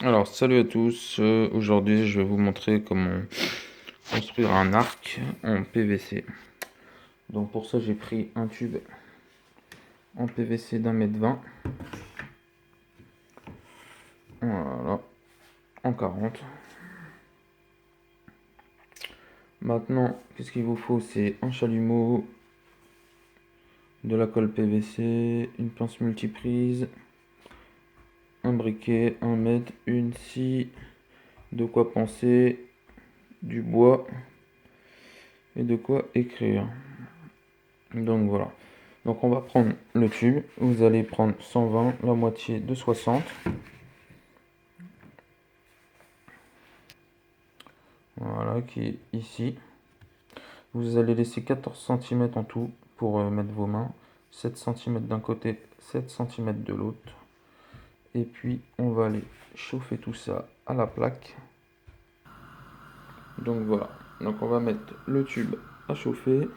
Alors, salut à tous. Aujourd'hui, je vais vous montrer comment construire un arc en PVC. Donc, pour ça, j'ai pris un tube en PVC d'1,20 m. Voilà, en 40. Maintenant, qu'est-ce qu'il vous faut? C'est un chalumeau, de la colle PVC, une pince multiprise, un briquet, un mètre, une scie, de quoi penser, du bois et de quoi écrire. Donc voilà. Donc on va prendre le tube. Vous allez prendre 120, la moitié de 60. Voilà, qui est ici. Vous allez laisser 14 cm en tout pour mettre vos mains. 7 cm d'un côté, 7 cm de l'autre. Et puis on va aller chauffer tout ça à la plaque. Donc voilà. Donc on va mettre le tube à chauffer.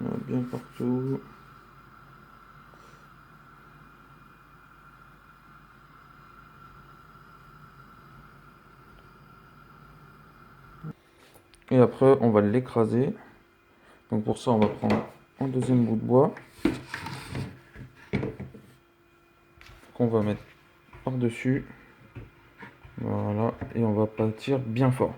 On a bien partout. Et après on va l'écraser. Donc pour ça on va prendre un deuxième bout de bois qu'on va mettre par-dessus. Voilà, et on va partir bien fort.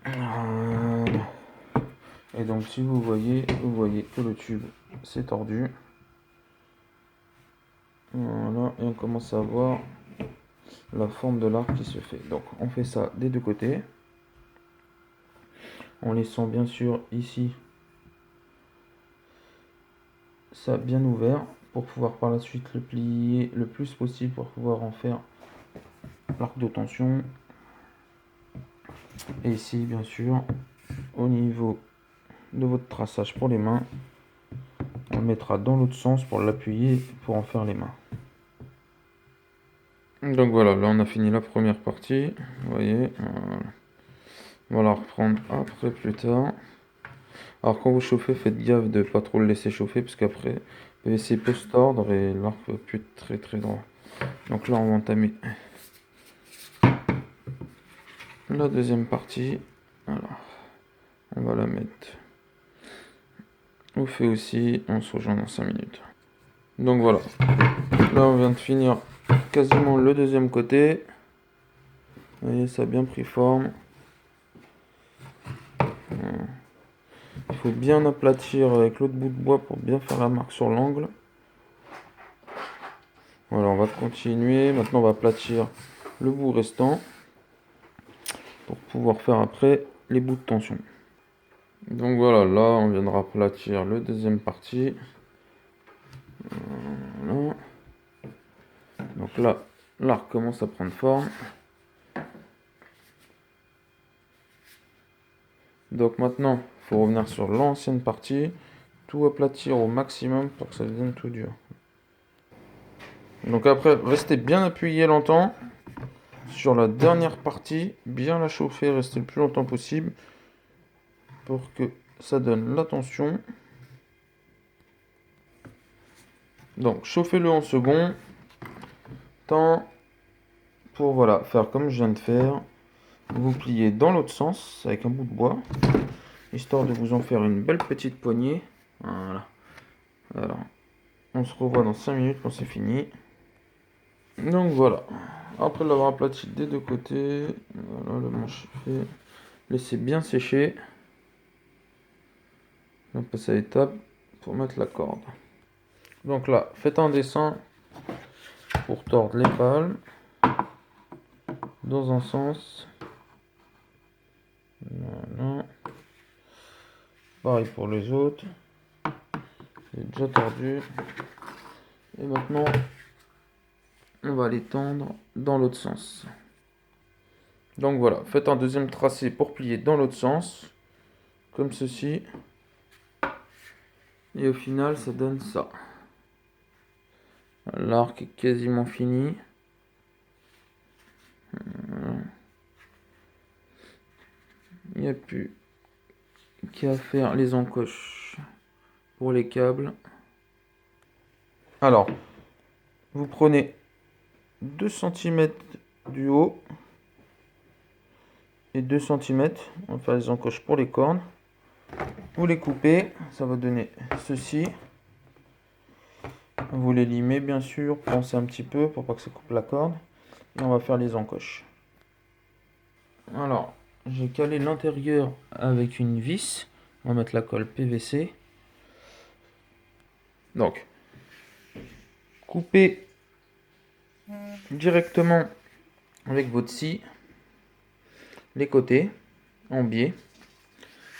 Voilà. Et donc si vous voyez que le tube s'est tordu. Voilà, et on commence à voir la forme de l'arc qui se fait. Donc on fait ça des deux côtés, en laissant bien sûr ici ça bien ouvert pour pouvoir par la suite le plier le plus possible pour pouvoir en faire l'arc de tension. Et ici bien sûr au niveau de votre traçage pour les mains, on le mettra dans l'autre sens pour l'appuyer pour en faire les mains. Donc voilà, là on a fini la première partie, vous voyez, voilà. On va la reprendre après plus tard. Alors quand vous chauffez, faites gaffe de pas trop le laisser chauffer parce qu'après le PVC peut se tordre et l'arc peut plus être très très droit. Donc là on va entamer la deuxième partie. Alors on va la mettre au feu aussi, on se rejoint dans 5 minutes. Donc voilà, là on vient de finir quasiment le deuxième côté. Vous voyez, ça a bien pris forme. Il faut bien aplatir avec l'autre bout de bois pour bien faire la marque sur l'angle. Voilà, on va continuer. Maintenant, on va aplatir le bout restant pour pouvoir faire après les bouts de tension. Donc voilà, là, on viendra aplatir le deuxième partie. Voilà. Donc là, l'arc commence à prendre forme. Donc maintenant, il faut revenir sur l'ancienne partie, tout aplatir au maximum pour que ça devienne tout dur. Donc après, restez bien appuyé longtemps sur la dernière partie, bien la chauffer, restez le plus longtemps possible pour que ça donne la tension. Donc chauffez-le en second, temps pour voilà, faire comme je viens de faire. Vous pliez dans l'autre sens avec un bout de bois, histoire de vous en faire une belle petite poignée. Voilà. Alors, on se revoit dans 5 minutes quand c'est fini. Donc voilà. Après l'avoir aplati des deux côtés, voilà, le manche est fait. Laissez bien sécher. On passe à l'étape pour mettre la corde. Donc là, faites un dessin pour tordre les palmes dans un sens. Voilà. Pareil pour les autres. C'est déjà tordu. Et maintenant, on va les tendre dans l'autre sens. Donc voilà, faites un deuxième tracé pour plier dans l'autre sens, comme ceci. Et au final, ça donne ça. L'arc est quasiment fini. Voilà. Il n'y a plus qu'à faire les encoches pour les câbles. Alors, vous prenez 2 cm du haut et 2 cm. On va faire les encoches pour les cornes. Vous les coupez, ça va donner ceci. Vous les limez bien sûr, pensez un petit peu pour pas que ça coupe la corde. Et on va faire les encoches. Alors, j'ai calé l'intérieur avec une vis. On va mettre la colle PVC. Donc, coupez directement avec votre scie les côtés en biais.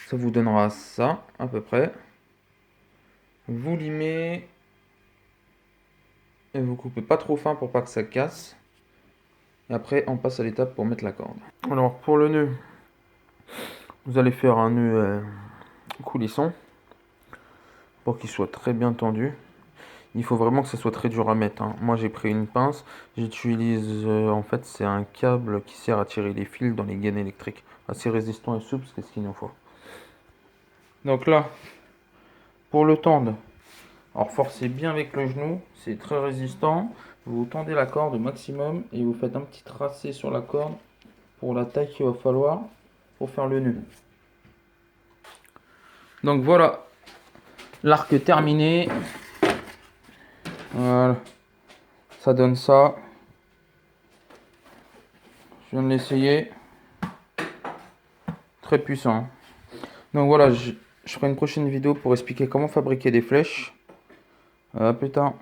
Ça vous donnera ça à peu près. Vous limez et vous coupez pas trop fin pour pas que ça casse. Et après, on passe à l'étape pour mettre la corde. Alors, pour le nœud, vous allez faire un nœud coulisson pour qu'il soit très bien tendu. Il faut vraiment que ça soit très dur à mettre, hein. Moi, j'ai pris une pince. J'utilise, en fait, c'est un câble qui sert à tirer les fils dans les gaines électriques. Assez résistant et souple, c'est ce qu'il nous faut. Donc là, pour le tendre, alors forcez bien avec le genou, c'est très résistant. Vous tendez la corde au maximum et vous faites un petit tracé sur la corde pour la taille qu'il va falloir pour faire le nœud. Donc voilà, l'arc terminé. Voilà, ça donne ça. Je viens de l'essayer. Très puissant. Donc voilà, je ferai une prochaine vidéo pour expliquer comment fabriquer des flèches. À plus tard.